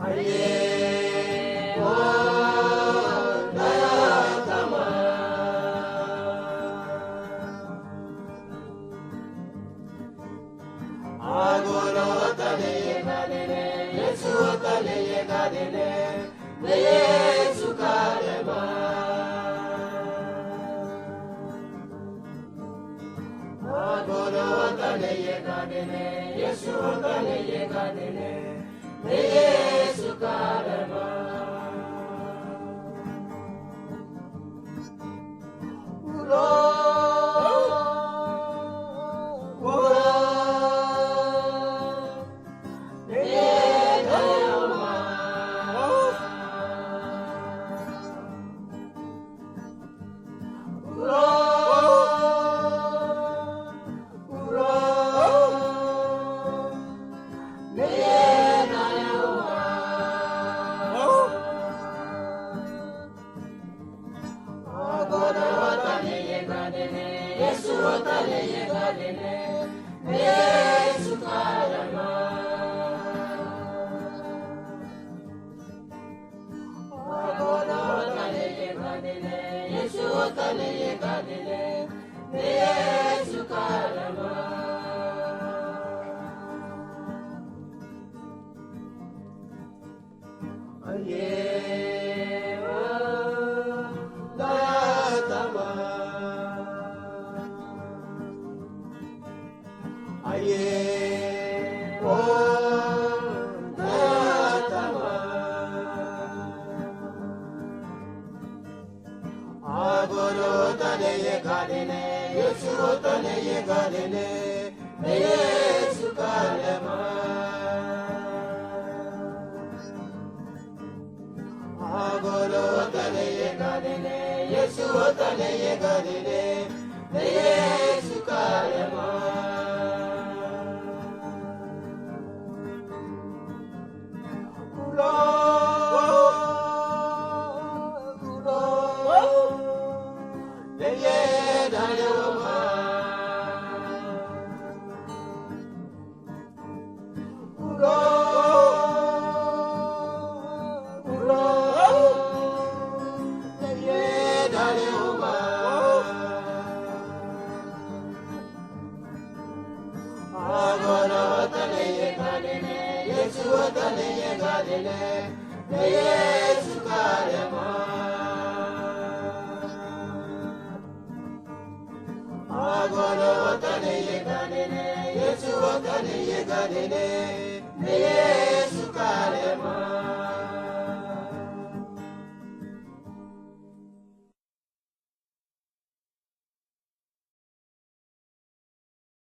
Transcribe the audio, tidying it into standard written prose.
Aye, oh, Dayatama. Agolo tale gadene, Yesu tale gadene, ne Yesu kalema. Agolo tale gadene, Yesu tale gadene, ne Yesu kalema. Yesu otale yegadene, Yesu kalema. Agolo otale yegadene, Yesu otale yegadene, Yesu kalema. Aye, oh, Dayatama. Aye, oh, Dayatama. Agolo tale yegadene, Yesu tale yegadene, Yesu kalema. Agolo tale yegadene, Yesu tale yegadene, Yesu kalema. Yesu otale yegadene, Yesu kalema. Agolo otale yegadene, Yesu otale yegadene, Yesu kalema.